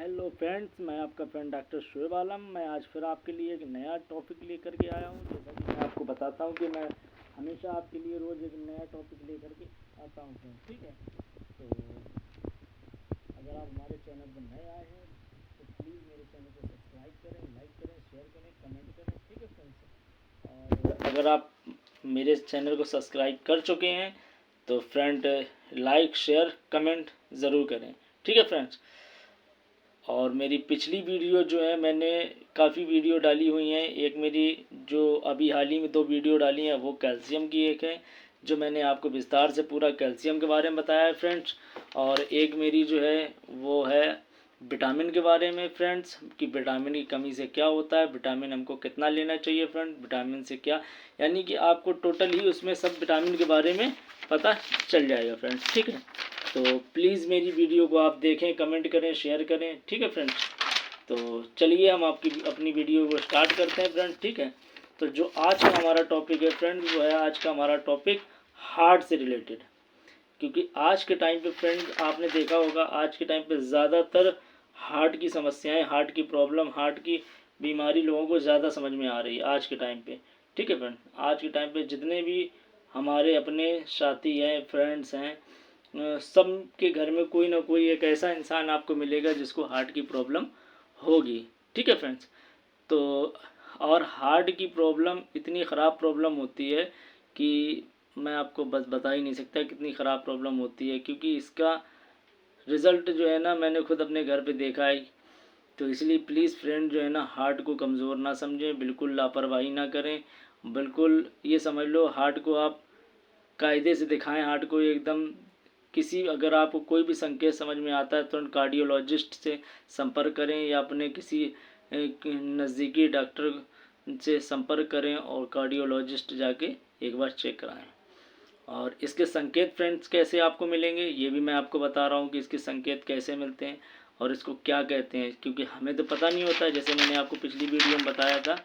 Hello friends, मैं आपका friend doctor Shoaib आलम। मैं आज फिर आपके लिए एक नया टॉपिक लेकर के आया हूँ। जैसा कि मैं आपको बताता हूँ कि मैं हमेशा आपके लिए रोज़ एक नया टॉपिक लेकर के आता हूँ फ्रेंड्स, ठीक है। तो अगर आप हमारे चैनल पर नए आए हैं तो प्लीज़ मेरे चैनल को सब्सक्राइब करें, लाइक करें, शेयर करें, कमेंट करें, ठीक है फ्रेंड्स। और अगर आप मेरे चैनल को सब्सक्राइब कर चुके हैं तो फ्रेंड लाइक शेयर कमेंट ज़रूर करें, ठीक है फ्रेंड्स। और मेरी पिछली वीडियो जो है, मैंने काफ़ी वीडियो डाली हुई हैं। एक मेरी जो अभी हाल ही में 2 वीडियो डाली हैं वो कैल्शियम की एक है, जो मैंने आपको विस्तार से पूरा कैल्शियम के बारे में बताया है फ्रेंड्स। और एक मेरी जो है वो है विटामिन के बारे में फ्रेंड्स, कि विटामिन की कमी से क्या होता है, विटामिन हमको कितना लेना चाहिए फ्रेंड, विटामिन से क्या, यानी कि आपको टोटल ही उसमें सब विटामिन के बारे में पता चल जाएगा फ्रेंड्स, ठीक है। तो प्लीज़ मेरी वीडियो को आप देखें, कमेंट करें, शेयर करें, ठीक है फ्रेंड्स। तो चलिए हम अपनी वीडियो को स्टार्ट करते हैं फ्रेंड, ठीक है। तो जो आज का हमारा टॉपिक है फ्रेंड, वो है आज का हमारा टॉपिक हार्ट से रिलेटेड। क्योंकि आज के टाइम पे फ्रेंड आपने देखा होगा, आज के टाइम पे ज़्यादातर हार्ट की समस्याएं, हार्ट की प्रॉब्लम, हार्ट की बीमारी लोगों को ज़्यादा समझ में आ रही है आज के टाइम पे, ठीक है फ्रेंड। आज के टाइम पे जितने भी हमारे अपने साथी हैं, फ्रेंड्स हैं, सब के घर में कोई ना कोई एक ऐसा इंसान आपको मिलेगा जिसको हार्ट की प्रॉब्लम होगी, ठीक है फ्रेंड्स। तो और हार्ट की प्रॉब्लम इतनी ख़राब प्रॉब्लम होती है कि मैं आपको बस बता ही नहीं सकता कितनी ख़राब प्रॉब्लम होती है। क्योंकि इसका रिज़ल्ट जो है ना, मैंने खुद अपने घर पे देखा है। तो इसलिए प्लीज़ फ्रेंड जो है ना, हार्ट को कमज़ोर ना समझें, बिल्कुल लापरवाही ना करें। बिल्कुल ये समझ लो, हार्ट को आप कायदे से दिखाएं, हार्ट को एकदम। किसी अगर आपको कोई भी संकेत समझ में आता है तो कार्डियोलॉजिस्ट से संपर्क करें, या अपने किसी नज़दीकी डॉक्टर से संपर्क करें और कार्डियोलॉजिस्ट जाके एक बार चेक कराएं। और इसके संकेत फ्रेंड्स कैसे आपको मिलेंगे ये भी मैं आपको बता रहा हूँ कि इसके संकेत कैसे मिलते हैं और इसको क्या कहते हैं। क्योंकि हमें तो पता नहीं होता है, जैसे मैंने आपको पिछली वीडियो में बताया था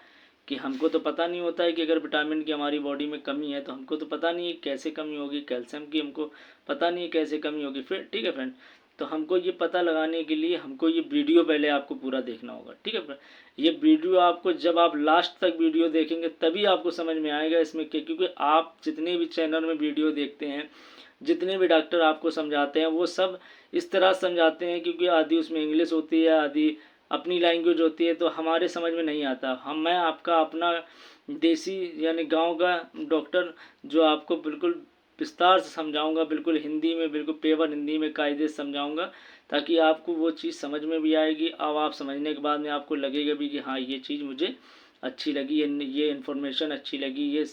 कि हमको तो पता नहीं होता है कि अगर विटामिन की हमारी बॉडी में कमी है तो हमको तो पता नहीं है कैसे कमी होगी। कैल्शियम की हमको पता नहीं है कैसे कमी होगी फिर, ठीक है फ्रेंड। तो हमको ये पता लगाने के लिए हमको ये वीडियो पहले आपको पूरा देखना होगा, ठीक है फ्रेंड। ये वीडियो आपको, जब आप लास्ट तक वीडियो देखेंगे तभी आपको समझ में आएगा इसमें क्या। क्योंकि आप जितने भी चैनल में वीडियो देखते हैं, जितने भी डॉक्टर आपको समझाते हैं, वो सब इस तरह समझाते हैं क्योंकि आधी उसमें इंग्लिश होती है, आधी अपनी लैंग्वेज होती है, तो हमारे समझ में नहीं आता। मैं आपका अपना देसी यानी गांव का डॉक्टर जो आपको बिल्कुल विस्तार से समझाऊंगा, बिल्कुल हिंदी में, बिल्कुल पेवर हिंदी में कायदे से समझाऊंगा, ताकि आपको वो चीज़ समझ में भी आएगी। अब आप समझने के बाद में आपको लगेगा भी कि हाँ, ये चीज़ मुझे अच्छी लगी, ये इन्फॉर्मेशन अच्छी लगी, ये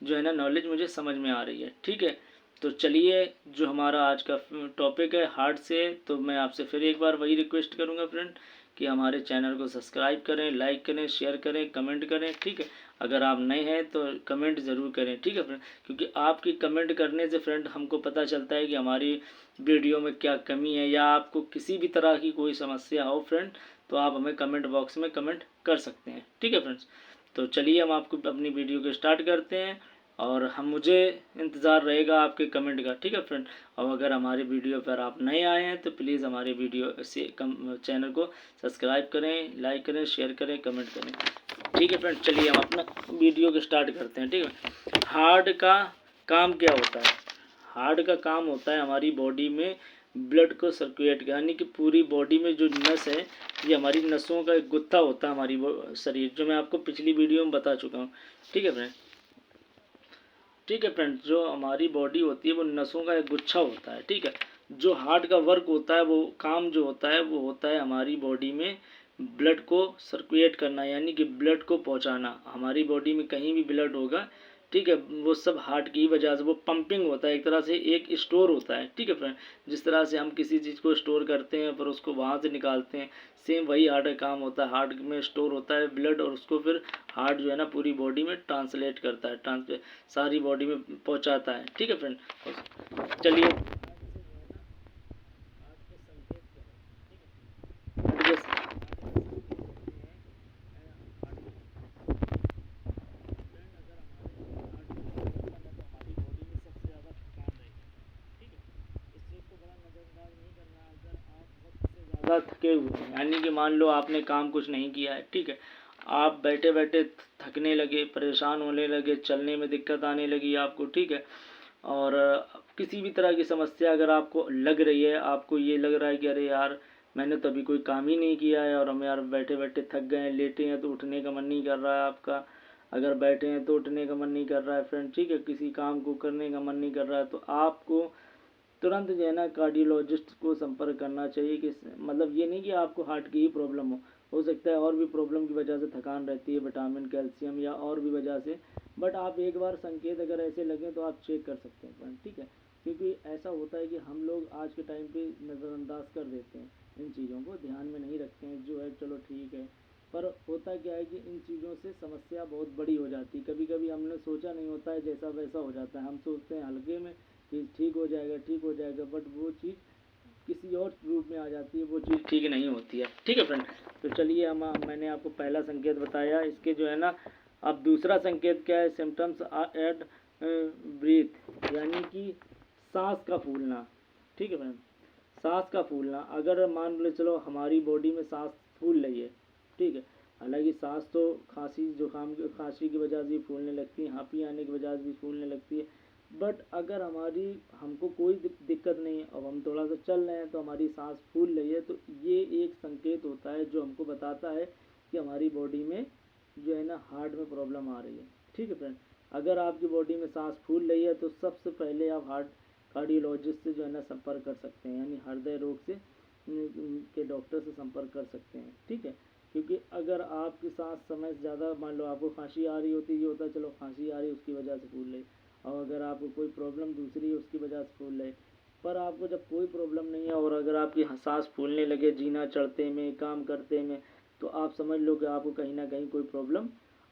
जो है ना नॉलेज मुझे समझ में आ रही है, ठीक है। तो चलिए, जो हमारा आज का टॉपिक है हार्ट से, तो मैं आपसे फिर एक बार वही रिक्वेस्ट करूंगा फ्रेंड कि हमारे चैनल को सब्सक्राइब करें, लाइक करें, शेयर करें, कमेंट करें, ठीक है। अगर आप नए हैं तो कमेंट ज़रूर करें, ठीक है फ्रेंड। क्योंकि आपकी कमेंट करने से फ्रेंड हमको पता चलता है कि हमारी वीडियो में क्या कमी है, या आपको किसी भी तरह की कोई समस्या हो फ्रेंड, तो आप हमें कमेंट बॉक्स में कमेंट कर सकते हैं, ठीक है फ्रेंड्स। तो चलिए हम आपको अपनी वीडियो को स्टार्ट करते हैं और मुझे इंतज़ार रहेगा आपके कमेंट का, ठीक है फ्रेंड। और अगर हमारी वीडियो पर आप नए आए हैं तो प्लीज़ हमारे वीडियो से चैनल को सब्सक्राइब करें, लाइक करें, शेयर करें, कमेंट करें, ठीक है फ्रेंड। चलिए हम अपना वीडियो को स्टार्ट करते हैं, ठीक है। हार्ट का काम क्या होता है? हार्ट का काम होता है हमारी बॉडी में ब्लड को सर्कुलेट, यानी कि पूरी बॉडी में जो नस है, ये हमारी नसों का एक गुत्था होता है हमारी शरीर, जो मैं आपको पिछली वीडियो में बता चुका हूँ, ठीक है फ्रेंड। ठीक है फ्रेंड, जो हमारी बॉडी होती है वो नसों का एक गुच्छा होता है, ठीक है। जो हार्ट का वर्क होता है, वो काम जो होता है वो होता है हमारी बॉडी में ब्लड को सर्कुलेट करना, यानी कि ब्लड को पहुंचाना। हमारी बॉडी में कहीं भी ब्लड होगा, ठीक है, वो सब हार्ट की वजह से वो पंपिंग होता है, एक तरह से एक स्टोर होता है, ठीक है फ्रेंड। जिस तरह से हम किसी चीज़ को स्टोर करते हैं फिर उसको वहाँ से निकालते हैं, सेम वही हार्ट का काम होता है। हार्ट में स्टोर होता है ब्लड और उसको फिर हार्ट जो है ना पूरी बॉडी में ट्रांसलेट करता है, सारी बॉडी में पहुंचाता है, ठीक है फ्रेंड। चलिए ज़्यादा थके हुए हैं, यानी कि मान लो आपने काम कुछ नहीं किया है, ठीक है, आप बैठे बैठे थकने लगे, परेशान होने लगे, चलने में दिक्कत आने लगी आपको, ठीक है, और किसी भी तरह की समस्या अगर आपको लग रही है, आपको ये लग रहा है कि अरे यार मैंने तो अभी कोई काम ही नहीं किया है और हम यार बैठे बैठे थक गए हैं, लेटे हैं तो उठने का मन नहीं कर रहा है आपका, अगर बैठे हैं तो उठने का मन नहीं कर रहा है फ्रेंड, ठीक है, किसी काम को करने का मन नहीं कर रहा है, तो आपको तुरंत जो है ना कार्डियोलॉजिस्ट को संपर्क करना चाहिए। कि मतलब ये नहीं कि आपको हार्ट की ही प्रॉब्लम हो सकता है और भी प्रॉब्लम की वजह से थकान रहती है, विटामिन कैल्शियम या और भी वजह से, बट आप एक बार संकेत अगर ऐसे लगें तो आप चेक कर सकते हैं फ्रेंड, ठीक है, क्योंकि ऐसा होता है कि हम लोग आज के टाइम पे नज़रअंदाज कर देते हैं, इन चीज़ों को ध्यान में नहीं रखते हैं, जो है चलो ठीक है, पर होता क्या है कि इन चीज़ों से समस्या बहुत बड़ी हो जाती है, कभी कभी हमने सोचा नहीं होता है, जैसा वैसा हो जाता है, हम सोचते हैं हल्के में कि ठीक हो जाएगा ठीक हो जाएगा, बट वो चीज़ किसी और रूप में आ जाती है, वो चीज़ ठीक नहीं होती है, ठीक है फ्रेंड। तो चलिए मैंने आपको पहला संकेत बताया, इसके जो है ना अब दूसरा संकेत क्या है, सिम्टम्स एट ब्रीथ, यानी कि सांस का फूलना, ठीक है फ्रेंड, सांस का फूलना, अगर मान लो चलो हमारी बॉडी में सांस फूल रही है, ठीक है, हालांकि सांस तो खांसी जुकाम खांसी की वजह से भी फूलने लगती है, हाँफी आने की वजह से भी फूलने लगती है, बट अगर हमको कोई दिक्कत नहीं है, अब हम थोड़ा सा चल रहे हैं तो हमारी सांस फूल रही है, तो ये एक संकेत होता है जो हमको बताता है कि हमारी बॉडी में जो है ना हार्ट में प्रॉब्लम आ रही है, ठीक है फ्रेंड। अगर आपकी बॉडी में सांस फूल रही है तो सबसे पहले आप हार्ट कार्डियोलॉजिस्ट से जो है ना संपर्क कर सकते हैं, यानी हृदय रोग से के डॉक्टर से संपर्क कर सकते हैं, ठीक है, क्योंकि अगर आपकी सांस समय से ज़्यादा, मान लो आपको खांसी आ रही होती, ये होता है चलो खांसी आ रही है उसकी वजह से फूल रही, और अगर आपको कोई प्रॉब्लम दूसरी है उसकी वजह से फूल रहे, पर आपको जब कोई प्रॉब्लम नहीं है और अगर आपकी सांस फूलने लगे जीना चढ़ते में काम करते में, तो आप समझ लो कि आपको कहीं ना कहीं कोई प्रॉब्लम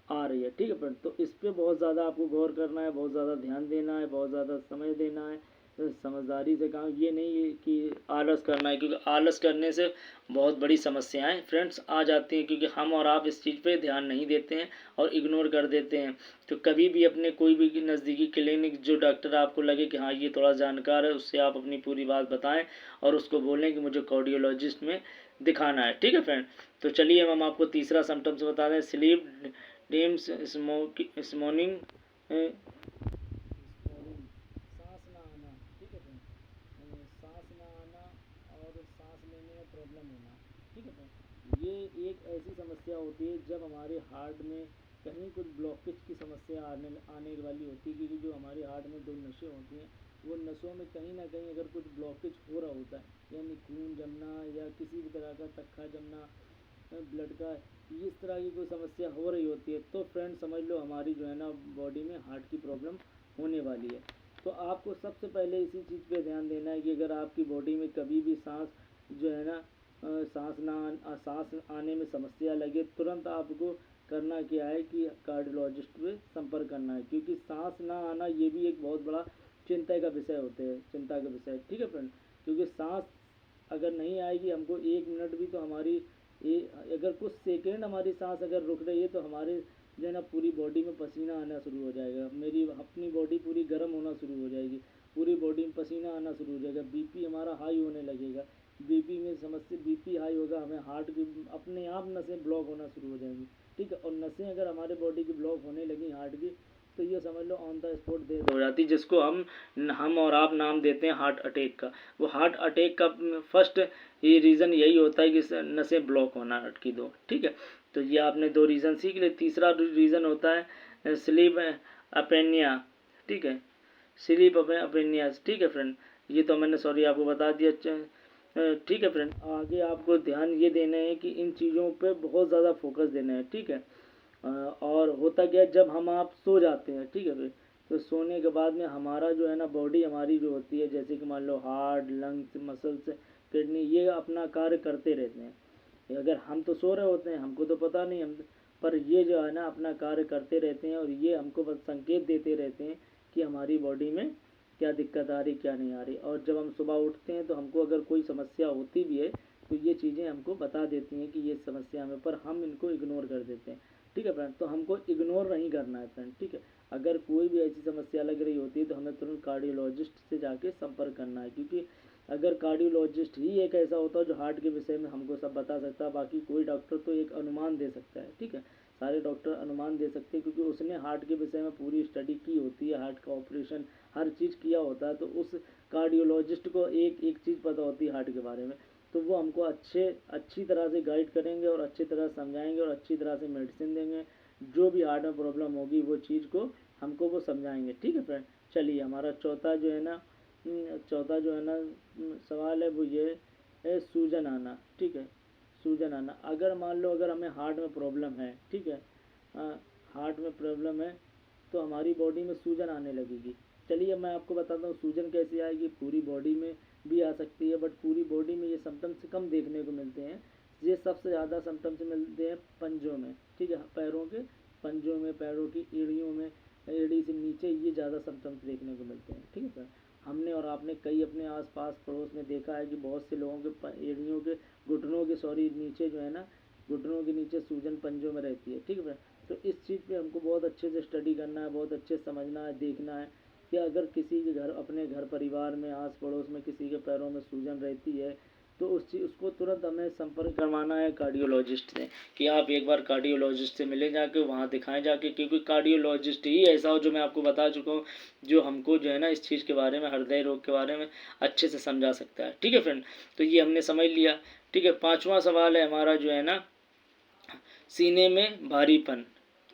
आ रही है, ठीक है फ्रेंड। तो इस पर बहुत ज़्यादा आपको गौर करना है, बहुत ज़्यादा ध्यान देना है, बहुत ज़्यादा समय देना है, समझदारी से काम, ये नहीं है कि आलस करना है, क्योंकि आलस करने से बहुत बड़ी समस्याएं फ्रेंड्स आ जाती हैं, क्योंकि हम और आप इस चीज़ पे ध्यान नहीं देते हैं और इग्नोर कर देते हैं। तो कभी भी अपने कोई भी नज़दीकी क्लिनिक, जो डॉक्टर आपको लगे कि हाँ ये थोड़ा जानकार है, उससे आप अपनी पूरी बात बताएं और उसको बोलें कि मुझे कार्डियोलॉजिस्ट में दिखाना है, ठीक है फ्रेंड। तो चलिए हम आपको तीसरा सिम्टम्स बता दें, स्लीप ड्रीम्स स्मॉर्निंग सांस ना आना, ठीक है फ्रेंड, सांस ना आना और सांस लेने में प्रॉब्लम होना, ठीक है फ्रेंड, ये एक ऐसी समस्या होती है जब हमारे हार्ट में कहीं कुछ ब्लॉकेज की समस्या आने वाली होती है, क्योंकि जो हमारे हार्ट में दो नसें होती हैं, वो नसों में कहीं ना कहीं अगर कुछ ब्लॉकेज हो रहा होता है, यानी खून जमना या किसी भी तरह का तक्का जमना ब्लड का, इस तरह की कोई समस्या हो रही होती है, तो फ्रेंड समझ लो हमारी जो है ना बॉडी में हार्ट की प्रॉब्लम होने वाली है। तो आपको सबसे पहले इसी चीज़ पे ध्यान देना है कि अगर आपकी बॉडी में कभी भी सांस जो है ना सांस आने में समस्या लगे, तुरंत आपको करना क्या है कि कार्डियोलॉजिस्ट पे संपर्क करना है, क्योंकि सांस ना आना ये भी एक बहुत बड़ा चिंता का विषय होते हैं, चिंता का विषय, ठीक है फ्रेंड, क्योंकि सांस अगर नहीं आएगी, हमको एक मिनट भी तो हमारी ये, अगर कुछ सेकेंड हमारी सांस अगर रुक रही है तो हमारे जो है ना पूरी बॉडी में पसीना आना शुरू हो जाएगा, मेरी अपनी बॉडी पूरी गर्म होना शुरू हो जाएगी, पूरी बॉडी में पसीना आना शुरू हो जाएगा, बीपी हमारा हाई होने लगेगा, बीपी में समस्या, बीपी हाई होगा, हमें हार्ट की अपने आप नसें ब्लॉक होना शुरू हो जाएंगी, ठीक है, और नसें अगर हमारे बॉडी की ब्लॉक होने लगी हार्ट की, तो ये समझ लो ऑन द स्पॉट डेथ हो जाती है, जिसको हम और आप नाम देते हैं हार्ट अटैक का। वो हार्ट अटैक का फर्स्ट ये रीज़न यही होता है कि नसें ब्लॉक होना हार्ट की दो, ठीक है। तो ये आपने दो रीज़न सीख लिए। तीसरा रीज़न होता है स्लीप अपेनिया, ठीक है, स्लीप अपेनिया, ठीक है फ्रेंड, ये तो मैंने सॉरी आपको बता दिया, ठीक है फ्रेंड। आगे आपको ध्यान ये देना है कि इन चीज़ों पे बहुत ज़्यादा फोकस देना है, ठीक है। और होता क्या है, जब हम आप सो जाते हैं, ठीक है फिर, तो सोने के बाद में हमारा जो है ना बॉडी हमारी जो होती है, जैसे कि मान लो हार्ट, लंग्स, मसल्स, किडनी, ये अपना कार्य करते रहते हैं, अगर हम तो सो रहे होते हैं, हमको तो पता नहीं, हम पर ये जो है ना अपना कार्य करते रहते हैं और ये हमको बस संकेत देते रहते हैं कि हमारी बॉडी में क्या दिक्कत आ रही क्या नहीं आ रही, और जब हम सुबह उठते हैं तो हमको अगर कोई समस्या होती भी है तो ये चीज़ें हमको बता देती हैं कि ये समस्या हमें, पर हम इनको इग्नोर कर देते हैं, ठीक है फ्रेंड। तो हमको इग्नोर नहीं करना है फ्रेंड, ठीक है। अगर कोई भी ऐसी समस्या लग रही होती है तो हमें तुरंत कार्डियोलॉजिस्ट से जाके संपर्क करना है, क्योंकि अगर कार्डियोलॉजिस्ट ही एक ऐसा होता है जो हार्ट के विषय में हमको सब बता सकता है, बाकी कोई डॉक्टर तो एक अनुमान दे सकता है, ठीक है, सारे डॉक्टर अनुमान दे सकते हैं क्योंकि उसने हार्ट के विषय में पूरी स्टडी की होती है, हार्ट का ऑपरेशन हर चीज़ किया होता है, तो उस कार्डियोलॉजिस्ट को एक एक चीज़ पता होती है हार्ट के बारे में, तो वो हमको अच्छी तरह से गाइड करेंगे और अच्छी तरह समझाएंगे और अच्छी तरह से मेडिसिन देंगे, जो भी हार्ट में प्रॉब्लम होगी वो चीज़ को हमको वो समझाएंगे, ठीक है फ्रेंड। चलिए हमारा चौथा जो है ना सवाल है वो ये है सूजन आना, ठीक है, सूजन आना। अगर मान लो अगर हमें हार्ट में प्रॉब्लम है, ठीक है, हार्ट में प्रॉब्लम है तो हमारी बॉडी में सूजन आने लगेगी। चलिए मैं आपको बताता हूँ सूजन कैसे आएगी, पूरी बॉडी में भी आ सकती है, बट पूरी बॉडी में ये सिम्टम्स कम देखने को मिलते हैं, ये सबसे ज़्यादा सिम्टम्स मिलते हैं पंजों में, ठीक है, पैरों के पंजों में, पैरों की एड़ियों में, एड़ी से नीचे ये ज़्यादा सिम्टम्स देखने को मिलते हैं, ठीक है सर। हमने और आपने कई अपने आसपास पड़ोस में देखा है कि बहुत से लोगों के एड़ियों के नीचे जो है ना, घुटनों के नीचे सूजन पंजों में रहती है, ठीक है। तो इस चीज़ पे हमको बहुत अच्छे से स्टडी करना है, बहुत अच्छे से समझना है, देखना है कि अगर किसी के घर, अपने घर परिवार में, आस पड़ोस में किसी के पैरों में सूजन रहती है तो उसको तुरंत हमें संपर्क करवाना है कार्डियोलॉजिस्ट से, कि आप एक बार कार्डियोलॉजिस्ट से मिले जाके, वहाँ दिखाएं जाके, क्योंकि कार्डियोलॉजिस्ट ही ऐसा हो जो मैं आपको बता चुका हूँ, जो हमको जो है ना इस चीज़ के बारे में, हृदय रोग के बारे में अच्छे से समझा सकता है, ठीक है फ्रेंड। तो ये हमने समझ लिया, ठीक है। पाँचवा सवाल है हमारा जो है ना सीने में भारीपन,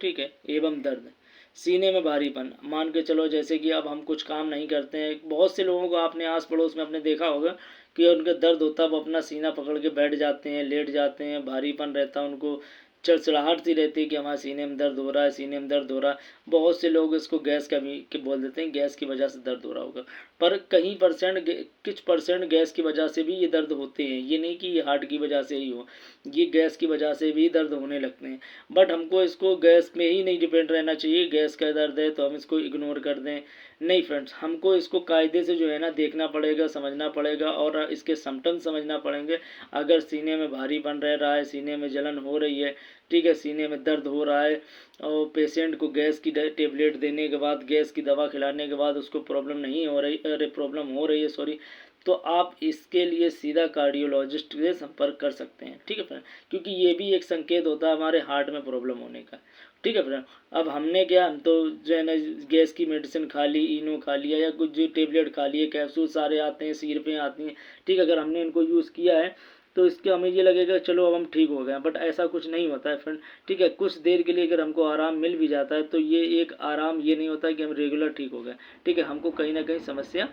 ठीक है, एवं दर्द। सीने में भारीपन, मान के चलो जैसे कि अब हम कुछ काम नहीं करते हैं, बहुत से लोगों को आपने आस पड़ोस में अपने देखा होगा कि उनका दर्द होता है, वो अपना सीना पकड़ के बैठ जाते हैं, लेट जाते हैं, भारीपन रहता है उनको, चिड़चिड़ाहट सी रहती है कि हमारे सीने में दर्द हो रहा है, सीने में दर्द हो रहा है। बहुत से लोग इसको गैस का भी के बोल देते हैं, गैस की वजह से दर्द हो रहा होगा, पर कहीं कुछ परसेंट गैस की वजह से भी ये दर्द होते हैं, ये नहीं कि ये हार्ट की वजह से ही हो, ये गैस की वजह से भी दर्द होने लगते हैं। बट हमको इसको गैस में ही नहीं डिपेंड रहना चाहिए, गैस का दर्द है तो हम इसको इग्नोर कर दें, नहीं फ्रेंड्स, हमको इसको कायदे से जो है ना देखना पड़ेगा, समझना पड़ेगा और इसके सिम्टम्स समझना पड़ेंगे। अगर सीने में भारीपन रह रहा है, सीने में जलन हो रही है, ठीक है, सीने में दर्द हो रहा है और पेशेंट को गैस की टेबलेट देने के बाद, गैस की दवा खिलाने के बाद उसको प्रॉब्लम नहीं हो रही, अरे प्रॉब्लम हो रही है सॉरी, तो आप इसके लिए सीधा कार्डियोलॉजिस्ट से संपर्क कर सकते हैं, ठीक है फ्रेंड, क्योंकि ये भी एक संकेत होता है हमारे हार्ट में प्रॉब्लम होने का, ठीक है फ्रेंड। अब हमने क्या, हम तो जो है ना गैस की मेडिसिन खा ली, इनो खा लिया या कुछ जो टेबलेट खा लिए, कैप्सूल सारे आते हैं, सिरपें आती हैं, ठीक है, अगर हमने इनको यूज़ किया है तो इसके हमें ये लगेगा चलो अब हम ठीक हो गए, बट ऐसा कुछ नहीं होता है फ्रेंड, ठीक है। कुछ देर के लिए अगर हमको आराम मिल भी जाता है तो ये एक आराम ये नहीं होता है कि हम रेगुलर ठीक हो गए, ठीक है, हमको कहीं ना कहीं समस्या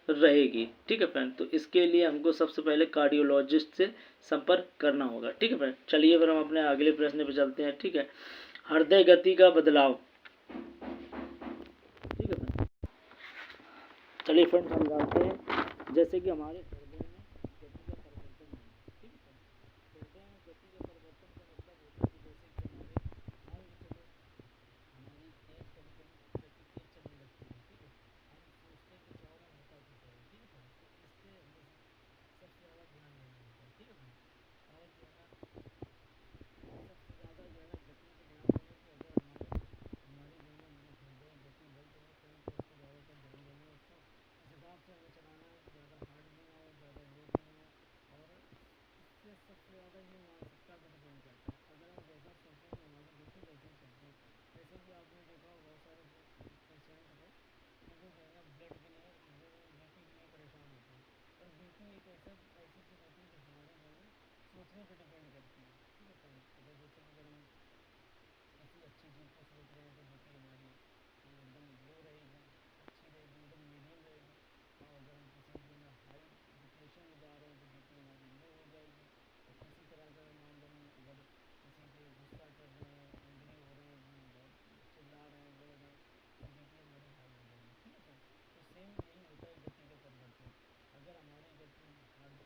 रहेगी, ठीक है फ्रेंड। तो इसके लिए हमको सबसे पहले कार्डियोलॉजिस्ट से संपर्क करना होगा, ठीक है फ्रेंड। चलिए फिर हम अपने अगले प्रश्न पे चलते हैं, ठीक है, हृदय गति का बदलाव, ठीक है फ्रेंड। चलिए फ्रेंड हम जानते हैं जैसे कि हमारे हृदय में गति का परिवर्तन होना, ठीक है फ्रेंड, हृदय में गति का परिवर्तन का मतलब होता है कि जैसे कि हमारे मान के चलो हमारी तेज कभी कभी गति तेज चलने लगती है, ठीक है, हम सोचते कुछ और हम होता कुछ और, ठीक है फ्रेंड। तो इस पर हमें सबसे ज़्यादा ध्यान देना होता है, ठीक है फ्रेंड। और जो है ना सबसे ज़्यादा जो है ना गति पे ध्यान देने की, अगर हमारी जो है ना हृदय गति बढ़ रही है कहीं, तो उसको ज़्यादातर ध्यान देना है, उसको इस हिसाब से हमें चलाना है, ज़्यादा हार्ड भी ना हो, ज़्यादा लो भी ना हो, और इससे सबसे ज़्यादा ये मानसिकता पर डिपेंड करता है। अगर हम जैसा सोचेंगे हमारी गति वैसे ही चलती है। जैसे कि आपने देखा हो बहुत सारे पेशेंट थे वो जो है ना ब्लड के लिए, बीपी के लिए परेशान होते हैं, और बीपी एक ऐसी चीज़ होती है जो हमारे जो है ना सोचने पर डिपेंड करती है, ठीक है फ्रेंड। अगर जैसे कि अगर हम किसी अच्छी चीज़ को सोच रहे हैं तो बीपी हमारी एकदम लो रहेगी, अच्छी रहेगी, एकदम मीडियम रहेगी, और अगर हम किसी जो है हाई डिप्रेशन में जा रहे हैं तो बीपी हमारी लो हो जाएगी। और इसी तरह से मान लो हम अगर किसी पे गुस्सा कर रहे हैं, एंग्री हो रहे हैं, बहुत चिल्ला रहे हैं, बोल रहे हैं, तो बीपी हमारी हाई हो जाएगी, ठीक है सर। तो सेम यही होता है गति का परिवर्तन। अगर हमारी गति हार्ट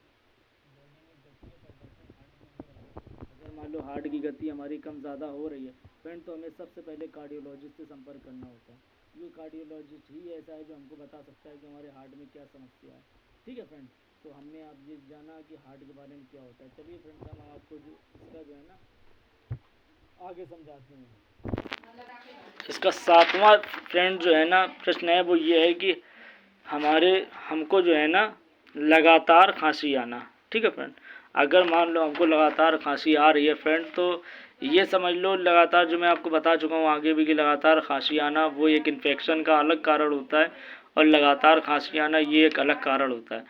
बॉडी में गति का परिवर्तन हार्ट में हो रहा है, अगर मान लो हार्ट की गति हमारी कम ज़्यादा हो रही है फ्रेंड, तो हमें सबसे पहले कार्डियोलॉजिस्ट से संपर्क करना होता है, क्योंकि कार्डियोलॉजिस्ट ही ऐसा है जो हमको बता सकता है कि हमारे हार्ट में क्या समस्या है, ठीक है फ्रेंड। तो हमने आप ये जाना कि हार्ट के बारे में क्या होता है। चलिए फ्रेंड्स हम आपको इसका जो है ना आगे समझाते हैं। इसका सातवां फ्रेंड जो है ना प्रश्न है वो ये है कि हमको जो है ना लगातार खांसी आना, ठीक है फ्रेंड। अगर मान लो हमको लगातार खांसी आ रही है फ्रेंड, तो ये समझ लो लगातार, जो मैं आपको बता चुका हूँ आगे भी, कि लगातार खांसी आना वो एक इन्फेक्शन का अलग कारण होता है, और लगातार खांसी आना ये एक अलग कारण होता है।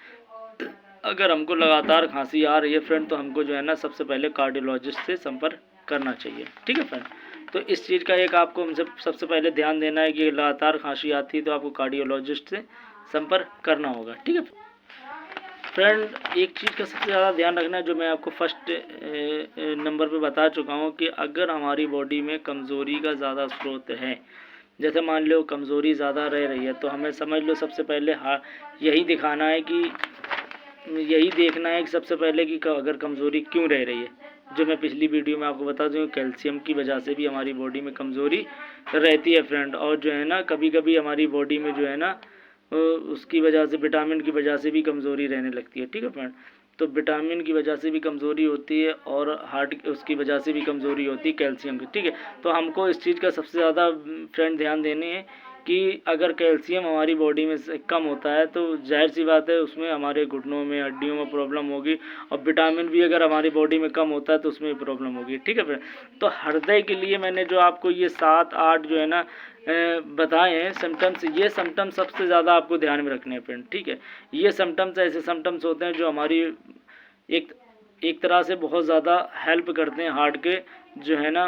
अगर हमको लगातार खांसी आ रही है फ्रेंड, तो हमको जो है ना सबसे पहले कार्डियोलॉजिस्ट से संपर्क करना चाहिए, ठीक है फ्रेंड। तो इस चीज़ का एक आपको हमसे सबसे पहले ध्यान देना है कि लगातार खांसी आती है तो आपको कार्डियोलॉजिस्ट से संपर्क करना होगा, ठीक है फ्रेंड। एक चीज़ का सबसे ज़्यादा ध्यान रखना है, जो मैं आपको फर्स्ट नंबर पे बता चुका हूँ, कि अगर हमारी बॉडी में कमज़ोरी का ज़्यादा स्रोत है, जैसे मान लो कमज़ोरी ज़्यादा रह रही है, तो हमें समझ लो सबसे पहले यही दिखाना है कि यही देखना है कि सबसे पहले कि अगर कमज़ोरी क्यों रह रही है। जो मैं पिछली वीडियो में आपको बता दूँ, कैल्शियम की वजह से भी हमारी बॉडी में कमज़ोरी रहती है फ्रेंड, और जो है ना कभी कभी हमारी बॉडी में जो है ना उसकी वजह से, विटामिन की वजह से भी कमज़ोरी रहने लगती है, ठीक है फ्रेंड। तो विटामिन की वजह से भी कमज़ोरी होती है, और हार्ट उसकी वजह से भी कमज़ोरी होती है कैल्शियम की, ठीक है। तो हमको इस चीज़ का सबसे ज़्यादा फ्रेंड ध्यान देने हैं कि अगर कैल्शियम हमारी बॉडी में से कम होता है, तो जाहिर सी बात है उसमें हमारे घुटनों में, हड्डियों में प्रॉब्लम होगी, और विटामिन भी अगर हमारी बॉडी में कम होता है तो उसमें प्रॉब्लम होगी, ठीक है फ्रेंड। तो हृदय के लिए मैंने जो आपको ये 7-8 जो है ना बताए हैं सिम्टम्स, ये सिम्टम्स सबसे ज़्यादा आपको ध्यान में रखने हैं फ्रेंड, ठीक है। ये सिम्टम्स ऐसे सिम्टम्स होते हैं जो हमारी एक तरह से बहुत ज़्यादा हेल्प करते हैं, हार्ट के जो है ना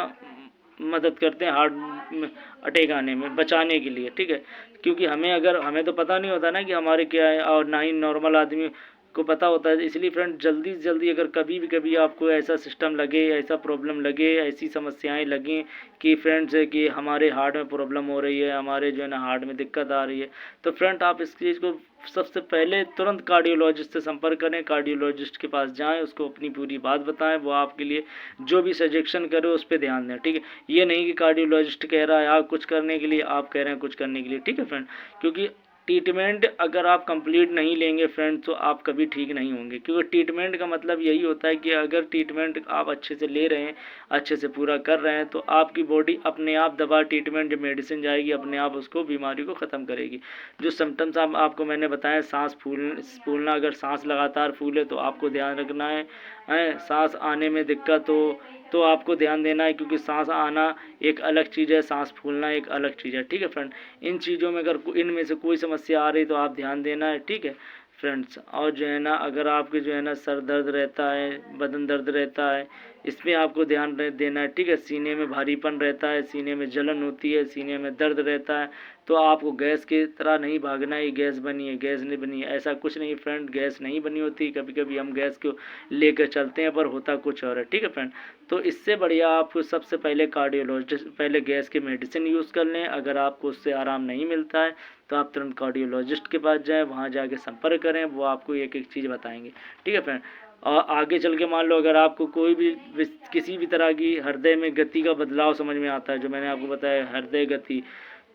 मदद करते हैं हार्ट अटैक आने में बचाने के लिए, ठीक है। क्योंकि हमें तो पता नहीं होता ना कि हमारे क्या है, और ना ही नॉर्मल आदमी को पता होता है। इसलिए फ्रेंड जल्दी से जल्दी अगर कभी आपको ऐसा सिस्टम लगे, ऐसा प्रॉब्लम लगे, ऐसी समस्याएं लगें कि फ्रेंड्स है कि हमारे हार्ट में प्रॉब्लम हो रही है, हमारे जो है ना हार्ट में दिक्कत आ रही है, तो फ्रेंड आप इस चीज़ को सबसे पहले तुरंत कार्डियोलॉजिस्ट से संपर्क करें, कार्डियोलॉजिस्ट के पास जाएं, उसको अपनी पूरी बात बताएं, वो आपके लिए जो भी सजेशन करे उस पर ध्यान दें, ठीक है। ये नहीं कि कार्डियोलॉजिस्ट कह रहा है आप कुछ करने के लिए, आप कह रहे हैं कुछ करने के लिए, ठीक है फ्रेंड। क्योंकि ट्रीटमेंट अगर आप कंप्लीट नहीं लेंगे फ्रेंड, तो आप कभी ठीक नहीं होंगे। क्योंकि ट्रीटमेंट का मतलब यही होता है कि अगर ट्रीटमेंट आप अच्छे से ले रहे हैं, अच्छे से पूरा कर रहे हैं, तो आपकी बॉडी अपने आप दवा, ट्रीटमेंट, जब मेडिसिन जाएगी अपने आप उसको, बीमारी को ख़त्म करेगी। जो सिम्टम्स आपको मैंने बताया, सांस फूलना, अगर सांस लगातार फूले तो आपको ध्यान रखना है। सांस आने में दिक्कत हो तो आपको ध्यान देना है, क्योंकि सांस आना एक अलग चीज़ है, सांस फूलना एक अलग चीज़ है, ठीक है फ्रेंड। इन चीज़ों में अगर इनमें से कोई समस्या आ रही तो आप ध्यान देना है, ठीक है फ्रेंड्स। और जो है ना अगर आपके जो है ना सर दर्द रहता है, बदन दर्द रहता है, इसमें आपको ध्यान देना है, ठीक है। सीने में भारीपन रहता है, सीने में जलन होती है, सीने में दर्द रहता है, तो आपको गैस की तरह नहीं भागना है, गैस बनी है, गैस नहीं बनी है, ऐसा कुछ नहीं फ्रेंड। गैस नहीं बनी होती, कभी कभी हम गैस को लेकर चलते हैं पर होता कुछ और है, ठीक है फ्रेंड। तो इससे बढ़िया आपको सबसे पहले कार्डियोलॉजिस्ट, पहले गैस के मेडिसिन यूज़ कर लें। अगर आपको उससे आराम नहीं मिलता है तो आप तुरंत कार्डियोलॉजिस्ट के पास जाएँ, वहाँ जाके संपर्क करें, वो आपको एक एक चीज़ बताएंगे, ठीक है फ्रेंड। और आगे चल के मान लो अगर आपको कोई भी किसी भी तरह की हृदय में गति का बदलाव समझ में आता है, जो मैंने आपको बताया हृदय गति,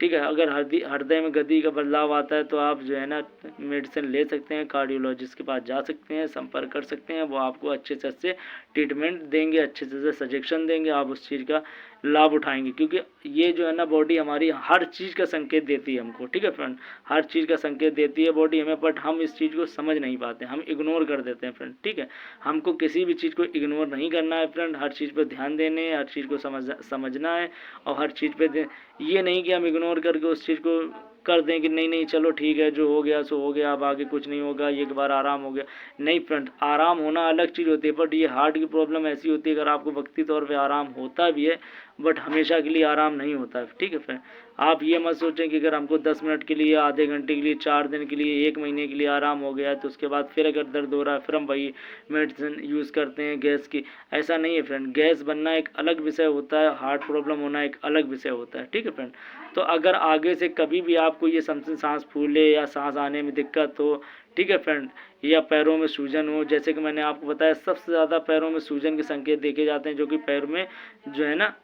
ठीक है, अगर हृदय में गति का बदलाव आता है तो आप जो है ना मेडिसिन ले सकते हैं, कार्डियोलॉजिस्ट के पास जा सकते हैं, संपर्क कर सकते हैं, वो आपको अच्छे से अच्छे ट्रीटमेंट देंगे, अच्छे से सजेशन देंगे, आप उस चीज़ का लाभ उठाएंगे। क्योंकि ये जो है ना बॉडी हमारी हर चीज़ का संकेत देती है हमको, ठीक है फ्रेंड, हर चीज़ का संकेत देती है बॉडी हमें, बट हम इस चीज़ को समझ नहीं पाते, हम इग्नोर कर देते हैं फ्रेंड, ठीक है। हमको किसी भी चीज़ को इग्नोर नहीं करना है फ्रेंड, हर चीज़ पर ध्यान देने, हर चीज़ को समझना है, और हर चीज़ पे ये नहीं कि हम इग्नोर करके उस चीज़ को कर दें कि नहीं चलो ठीक है, जो हो गया सो हो गया, अब आगे कुछ नहीं होगा, एक बार आराम हो गया। नहीं फ्रेंड, आराम होना अलग चीज़ होती है, बट ये हार्ट की प्रॉब्लम ऐसी होती है, अगर आपको वक्ती तौर पे आराम होता भी है बट हमेशा के लिए आराम नहीं होता है, ठीक है फ्रेंड। आप ये मत सोचें कि अगर हमको 10 मिनट के लिए, आधे घंटे के लिए, 4 दिन के लिए, 1 महीने के लिए आराम हो गया है तो उसके बाद फिर अगर दर्द हो रहा है फिर हम वही मेडिसिन यूज़ करते हैं गैस की, ऐसा नहीं है फ्रेंड। गैस बनना एक अलग विषय होता है, हार्ट प्रॉब्लम होना एक अलग विषय होता है, ठीक है फ्रेंड। तो अगर आगे से कभी भी आपको ये सांस फूले या सांस आने में दिक्कत हो, ठीक है फ्रेंड, या पैरों में सूजन हो, जैसे कि मैंने आपको बताया सबसे ज़्यादा पैरों में सूजन के संकेत देखे जाते हैं, जो कि पैर में जो है ना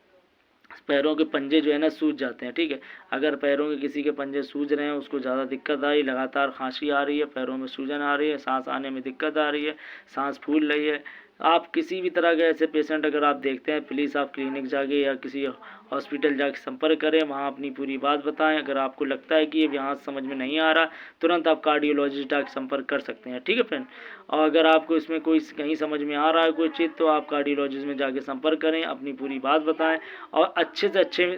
पैरों के पंजे जो है ना सूज जाते हैं, ठीक है। अगर पैरों के किसी के पंजे सूज रहे हैं, उसको ज़्यादा दिक्कत आई, लगातार खांसी आ रही है, पैरों में सूजन आ रही है, सांस आने में दिक्कत आ रही है, सांस फूल रही है, आप किसी भी तरह के ऐसे पेशेंट अगर आप देखते हैं, प्लीज़ आप क्लिनिक जाके या किसी हॉस्पिटल जाके संपर्क करें, वहाँ अपनी पूरी बात बताएं। अगर आपको लगता है कि ये यहाँ समझ में नहीं आ रहा, तुरंत आप कार्डियोलॉजिस्ट जाके संपर्क कर सकते हैं, ठीक है फ्रेंड। और अगर आपको इसमें कोई कहीं समझ में आ रहा है कोई चीज़, तो आप कार्डियोलॉजिस्ट में जाके संपर्क करें, अपनी पूरी बात बताएं और अच्छे से अच्छे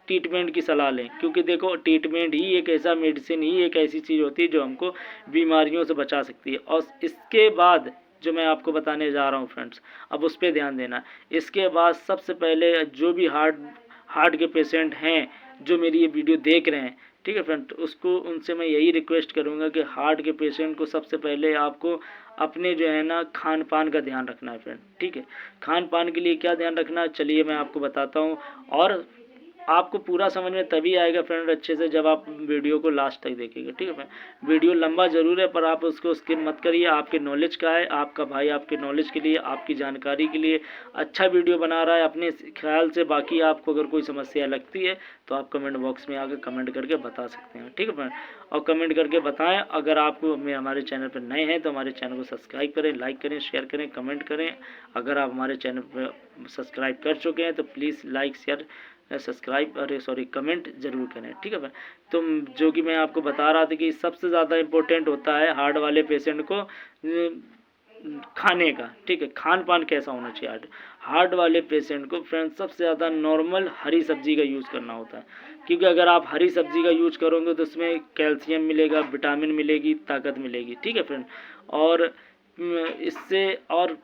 ट्रीटमेंट की सलाह लें। क्योंकि देखो, ट्रीटमेंट ही एक ऐसा, मेडिसिन ही एक ऐसी चीज़ होती है जो हमको बीमारियों से बचा सकती है। और इसके बाद जो मैं आपको बताने जा रहा हूँ फ्रेंड्स, अब उस पर ध्यान देना। इसके बाद सबसे पहले जो भी हार्ट के पेशेंट हैं जो मेरी ये वीडियो देख रहे हैं, ठीक है फ्रेंड, उसको उनसे मैं यही रिक्वेस्ट करूँगा कि हार्ट के पेशेंट को सबसे पहले आपको अपने जो है ना खान पान का ध्यान रखना है फ्रेंड, ठीक है। खान पान के लिए क्या ध्यान रखना है, चलिए मैं आपको बताता हूँ। और आपको पूरा समझ में तभी आएगा फ्रेंड अच्छे से, जब आप वीडियो को लास्ट तक देखेंगे, ठीक है फ्रेंड। वीडियो लंबा ज़रूर है, पर आप उसको स्किप मत करिए। आपके नॉलेज का है, आपका भाई आपके नॉलेज के लिए, आपकी जानकारी के लिए अच्छा वीडियो बना रहा है अपने ख्याल से। बाकी आपको अगर कोई समस्या लगती है तो आप कमेंट बॉक्स में आकर कमेंट करके बता सकते हैं, ठीक है फ्रेंड। और कमेंट करके बताएं। अगर आपको हमारे चैनल पर नए हैं तो हमारे चैनल को सब्सक्राइब करें, लाइक करें, शेयर करें, कमेंट करें। अगर आप हमारे चैनल पर सब्सक्राइब कर चुके हैं तो प्लीज़ लाइक, शेयर, कमेंट ज़रूर करें, ठीक है भाई। तो जो कि मैं आपको बता रहा था कि सबसे ज़्यादा इम्पोर्टेंट होता है हार्ट वाले पेशेंट को खाने का, ठीक है। खान पान कैसा होना चाहिए हार्ट वाले पेशेंट को फ्रेंड्स, सबसे ज़्यादा नॉर्मल हरी सब्जी का यूज़ करना होता है। क्योंकि अगर आप हरी सब्जी का यूज़ करोगे तो उसमें कैल्शियम मिलेगा, विटामिन मिलेगी, ताकत मिलेगी, ठीक है फ्रेंड। और इससे और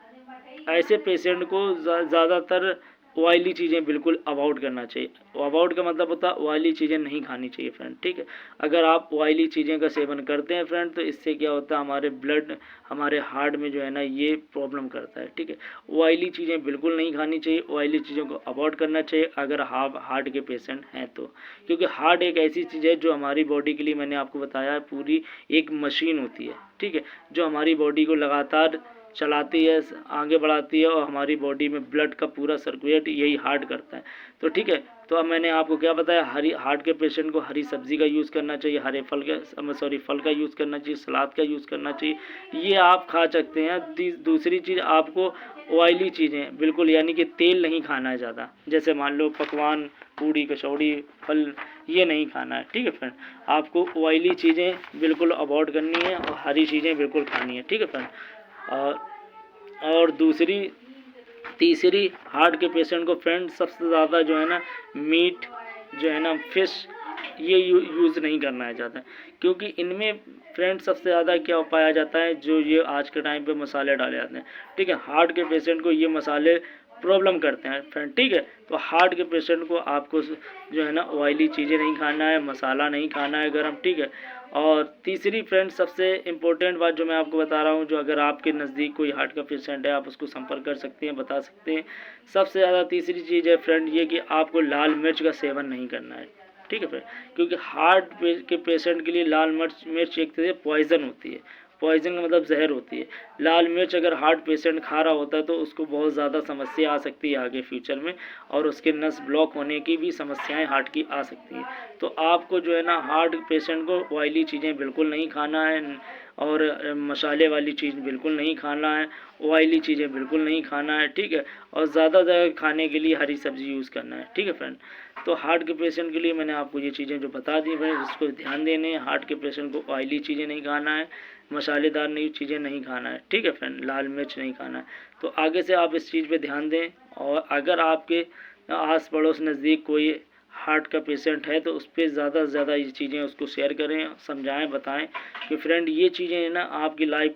ऐसे पेशेंट को ज़्यादातर ऑयली चीज़ें बिल्कुल अवॉइड करना चाहिए। अवॉइड का मतलब होता है ऑयली चीज़ें नहीं खानी चाहिए फ्रेंड, ठीक है। अगर आप ऑयली चीज़ें का सेवन करते हैं फ्रेंड, तो इससे क्या होता है, हमारे हार्ट में जो है ना ये प्रॉब्लम करता है, ठीक है। ऑयली चीज़ें बिल्कुल नहीं खानी चाहिए, ऑयली चीज़ों को अवॉइड करना चाहिए अगर आप हार्ट के पेशेंट हैं तो। क्योंकि हार्ट एक ऐसी चीज़ है जो हमारी बॉडी के लिए, मैंने आपको बताया, पूरी एक मशीन होती है, ठीक है, जो हमारी बॉडी को लगातार चलाती है, आगे बढ़ाती है और हमारी बॉडी में ब्लड का पूरा सर्कुलेट यही हार्ट करता है। तो ठीक है, तो अब मैंने आपको क्या बताया, हार्ट के पेशेंट को हरी सब्जी का यूज़ करना चाहिए, हरे फल का यूज़ करना चाहिए, सलाद का यूज़ करना चाहिए, ये आप खा सकते हैं। दूसरी चीज़, आपको ऑयली चीज़ें बिल्कुल, यानी कि तेल नहीं खाना है ज़्यादा, जैसे मान लो पकवान, पूड़ी, कचौड़ी, फल, ये नहीं खाना है, ठीक है फ्रेंड। आपको ऑयली चीज़ें बिल्कुल अवॉइड करनी है और हरी चीज़ें बिल्कुल खानी है, ठीक है फ्रेंड। और तीसरी, हार्ट के पेशेंट को फ्रेंड सबसे ज़्यादा जो है ना मीट, जो है ना फिश, ये यूज़ नहीं करना है ज़्यादा। क्योंकि इनमें फ्रेंड सबसे ज़्यादा क्या पाया जाता है, जो ये आज के टाइम पे मसाले डाले जाते हैं, ठीक है। हार्ट के पेशेंट को ये मसाले प्रॉब्लम करते हैं फ्रेंड, ठीक है। तो हार्ट के पेशेंट को आपको जो है ना ऑयली चीज़ें नहीं खाना है, मसाला नहीं खाना है गरम, ठीक है। और तीसरी फ्रेंड, सबसे इम्पोर्टेंट बात जो मैं आपको बता रहा हूँ, जो अगर आपके नज़दीक कोई हार्ट का पेशेंट है, आप उसको संपर्क कर सकते हैं, बता सकते हैं। सबसे ज़्यादा तीसरी चीज़ है फ्रेंड ये कि आपको लाल मिर्च का सेवन नहीं करना है, ठीक है फ्रेंड। क्योंकि हार्ट के पेशेंट के लिए लाल मिर्च एक तरह से पॉइज़न होती है। पॉइज़न का मतलब जहर होती है। लाल मिर्च अगर हार्ट पेशेंट खा रहा होता है तो उसको बहुत ज़्यादा समस्या आ सकती है आगे फ्यूचर में, और उसके नस ब्लॉक होने की भी समस्याएं हार्ट की आ सकती हैं। तो आपको जो है ना हार्ट पेशेंट को ऑयली चीज़ें बिल्कुल नहीं खाना है, और मसाले वाली चीज़ बिल्कुल नहीं खाना है, ऑयली चीज़ें बिल्कुल नहीं खाना है, ठीक है। और ज़्यादा खाने के लिए हरी सब्ज़ी यूज़ करना है, ठीक है फ्रेंड। तो हार्ट के पेशेंट के लिए मैंने आपको ये चीज़ें जो बता दी फ्रेंड, इसको ध्यान देने। हार्ट के पेशेंट को ऑयली चीज़ें नहीं खाना है, मसालेदार नहीं चीज़ें नहीं खाना है, ठीक है फ्रेंड, लाल मिर्च नहीं खाना है। तो आगे से आप इस चीज़ पे ध्यान दें। और अगर आपके आस पड़ोस नज़दीक कोई हार्ट का पेशेंट है तो उस पर ज़्यादा से ज़्यादा ये चीज़ें उसको शेयर करें, समझाएं, बताएं कि फ्रेंड ये चीज़ें हैं ना आपकी लाइफ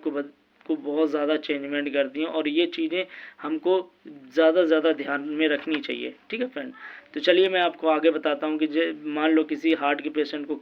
को बहुत ज़्यादा चेंजमेंट करती हैं, और ये चीज़ें हमको ज़्यादा से ज़्यादा ध्यान में रखनी चाहिए, ठीक है फ्रेंड। तो चलिए मैं आपको आगे बताता हूँ कि मान लो किसी हार्ट के पेशेंट को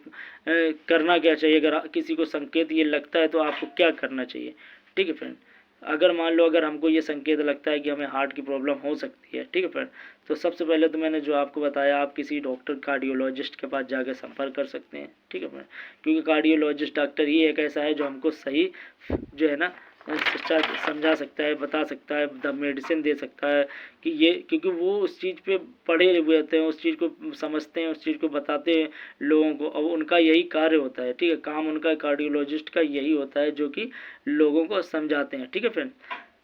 करना क्या चाहिए। अगर किसी को संकेत ये लगता है तो आपको क्या करना चाहिए, ठीक है फ्रेंड। अगर मान लो अगर हमको ये संकेत लगता है कि हमें हार्ट की प्रॉब्लम हो सकती है, ठीक है फ्रेंड, तो सबसे पहले तो मैंने जो आपको बताया, आप किसी डॉक्टर, कार्डियोलॉजिस्ट के पास जाकर संपर्क कर सकते हैं, ठीक है फ्रेंड। क्योंकि कार्डियोलॉजिस्ट डॉक्टर ही एक ऐसा है जो हमको सही जो है ना समझा सकता है, बता सकता है, द मेडिसिन दे सकता है कि ये, क्योंकि वो उस चीज़ पे पढ़े हुए होते हैं, उस चीज़ को समझते हैं, उस चीज़ को बताते हैं लोगों को, और उनका यही कार्य होता है, ठीक है। काम उनका कार्डियोलॉजिस्ट का यही होता है जो कि लोगों को समझाते हैं, ठीक है फ्रेंड।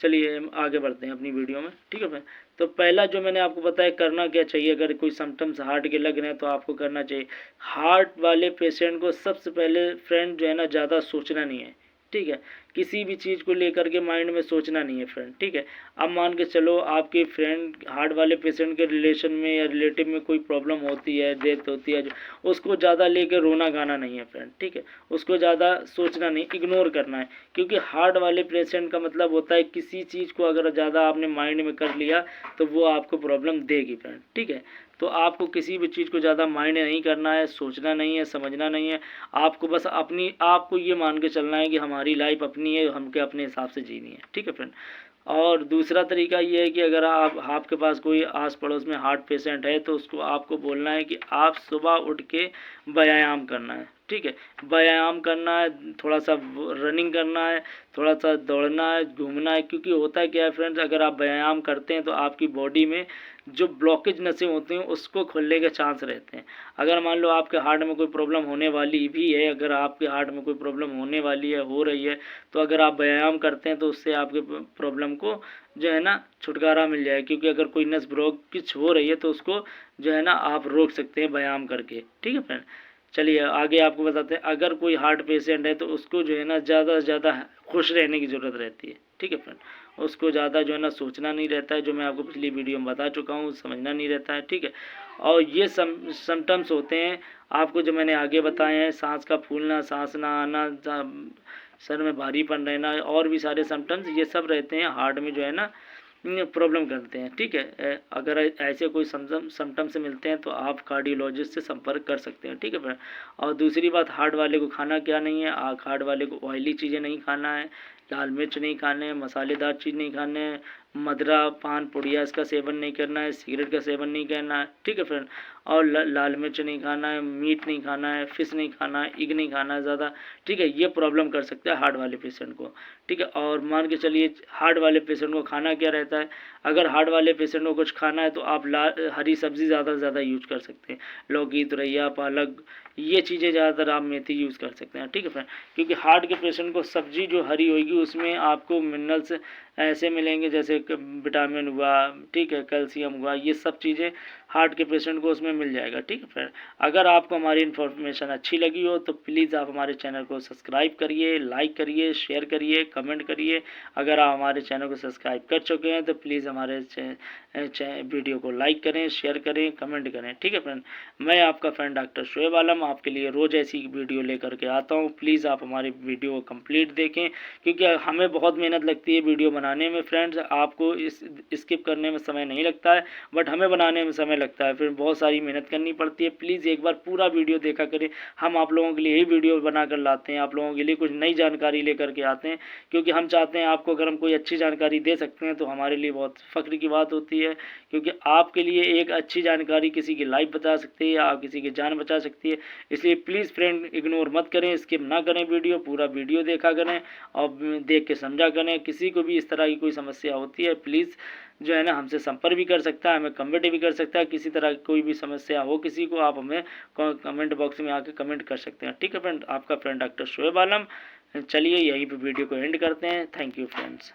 चलिए हम आगे बढ़ते हैं अपनी वीडियो में, ठीक है फ्रेंड। तो पहला जो मैंने आपको बताया करना क्या चाहिए, अगर कोई सिम्टम्स हार्ट के लग रहे हैं तो आपको करना चाहिए, हार्ट वाले पेशेंट को सबसे पहले फ्रेंड जो है ना ज़्यादा सोचना नहीं है, ठीक है। किसी भी चीज़ को लेकर के माइंड में सोचना नहीं है फ्रेंड, ठीक है। अब मान के चलो आपके फ्रेंड हार्ट वाले पेशेंट के रिलेशन में या रिलेटिव में कोई प्रॉब्लम होती है, डेथ होती है, उसको ज़्यादा लेकर रोना गाना नहीं है फ्रेंड, ठीक है। उसको ज़्यादा सोचना नहीं, इग्नोर करना है, क्योंकि हार्ट वाले पेशेंट का मतलब होता है किसी चीज़ को अगर ज़्यादा आपने माइंड में कर लिया तो वो आपको प्रॉब्लम देगी फ्रेंड, ठीक है। तो आपको किसी भी चीज़ को ज़्यादा माइंड नहीं करना है, सोचना नहीं है, समझना नहीं है। आपको बस आपको ये मान के चलना है कि हमारी लाइफ अपनी है, हमके अपने हिसाब से जीनी है, ठीक है फ्रेंड। और दूसरा तरीका ये है कि अगर आपके पास कोई आस पड़ोस में हार्ट पेशेंट है तो उसको आपको बोलना है कि आप सुबह उठ के व्यायाम करना है, ठीक है। व्यायाम करना है, थोड़ा सा रनिंग करना है, थोड़ा सा दौड़ना है, घूमना है, क्योंकि होता है क्या है फ्रेंड्स, अगर आप व्यायाम करते हैं तो आपकी बॉडी में जो ब्लॉकेज नसें होती हैं उसको खोलने के चांस रहते हैं। अगर मान लो आपके हार्ट में कोई प्रॉब्लम होने वाली भी है, अगर आपके हार्ट में कोई प्रॉब्लम होने वाली है, हो रही है, तो अगर आप व्यायाम करते हैं तो उससे आपके प्रॉब्लम को जो है ना छुटकारा मिल जाए, क्योंकि अगर कोई नस ब्लॉकेज हो रही है तो उसको जो है ना आप रोक सकते हैं व्यायाम करके, ठीक है फ्रेंड। चलिए आगे आपको बताते हैं, अगर कोई हार्ट पेशेंट है तो उसको जो है ना ज़्यादा से ज़्यादा खुश रहने की ज़रूरत रहती है, ठीक है फ्रेंड। उसको ज़्यादा जो है ना सोचना नहीं रहता है, जो मैं आपको पिछली वीडियो में बता चुका हूँ, समझना नहीं रहता है, ठीक है। और ये सिम्टम्स होते हैं आपको जो मैंने आगे बताए हैं, सांस का फूलना, सांस ना आना, सर में भारीपन रहना, और भी सारे सिम्टम्स, ये सब रहते हैं हार्ट में जो है ना प्रॉब्लम करते हैं, ठीक है। अगर ऐसे कोई सिम्टम्स मिलते हैं तो आप कार्डियोलॉजिस्ट से संपर्क कर सकते हैं, ठीक है फ्रेंड। और दूसरी बात, हार्ट वाले को खाना क्या नहीं है, हार्ट वाले को ऑयली चीज़ें नहीं खाना है, लाल मिर्च नहीं खाने हैं, मसालेदार चीज़ नहीं खाने हैं, मदरा पान पुड़िया इसका सेवन नहीं करना है, सिगरेट का सेवन नहीं करना है, ठीक है फ्रेंड। और लाल मिर्च नहीं खाना है, मीट नहीं खाना है, फिश नहीं खाना है, एग नहीं खाना है ज़्यादा, ठीक है। ये प्रॉब्लम कर सकता है हार्ट वाले पेशेंट को, ठीक है। और मान के चलिए हार्ट वाले पेशेंट को खाना क्या रहता है, अगर हार्ट वाले पेशेंट को कुछ खाना है तो आप हरी सब्ज़ी ज़्यादा से ज़्यादा यूज कर सकते हैं, लौकी, तुरैया, पालक, ये चीज़ें ज़्यादातर आप मेथी यूज़ कर सकते हैं, ठीक है फ्रेंड। क्योंकि हार्ट के पेशेंट को सब्ज़ी जो हरी होगी उसमें आपको मिनरल्स ऐसे मिलेंगे जैसे विटामिन हुआ, ठीक है, कैल्शियम हुआ, ये सब चीज़ें हार्ट के पेशेंट को उसमें मिल जाएगा, ठीक है फ्रेंड। अगर आपको हमारी इन्फॉर्मेशन अच्छी लगी हो तो प्लीज़ आप हमारे चैनल को सब्सक्राइब करिए, लाइक करिए, शेयर करिए, कमेंट करिए। अगर आप हमारे चैनल को सब्सक्राइब कर चुके हैं तो प्लीज़ हमारे वीडियो को लाइक करें, शेयर करें, कमेंट करें, ठीक है फ्रेंड। मैं आपका फ्रेंड डॉक्टर शोएब आलम आपके लिए रोज़ ऐसी वीडियो लेकर के आता हूँ। प्लीज़ आप हमारी वीडियो को कंप्लीट देखें, क्योंकि हमें बहुत मेहनत लगती है वीडियो बनाने में फ्रेंड्स। आपको स्किप करने में समय नहीं लगता है, बट हमें बनाने में समय लगता है, फिर बहुत सारी मेहनत करनी पड़ती है। प्लीज़ एक बार पूरा वीडियो देखा करें। हम आप लोगों के लिए ही वीडियो बना कर लाते हैं, आप लोगों के लिए कुछ नई जानकारी लेकर के आते हैं, क्योंकि हम चाहते हैं आपको अगर हम कोई अच्छी जानकारी दे सकते हैं तो हमारे लिए बहुत फ़ख्र की बात होती है, क्योंकि आपके लिए एक अच्छी जानकारी किसी की लाइफ बचा सकती है, आप किसी की जान बचा सकती है। इसलिए प्लीज़ फ्रेंड इग्नोर मत करें, स्किप ना करें वीडियो, पूरा वीडियो देखा करें और देख के समझा करें। किसी को भी इस तरह की कोई समस्या होती है प्लीज़ जो है ना हमसे संपर्क भी कर सकता है, हमें कमेंट भी कर सकता है। किसी तरह की कोई भी समस्या हो किसी को, आप हमें कमेंट बॉक्स में आके कमेंट कर सकते हैं, ठीक है फ्रेंड। आपका फ्रेंड डॉक्टर शोएब आलम। चलिए यहीं पे वीडियो को एंड करते हैं। Thank you friends.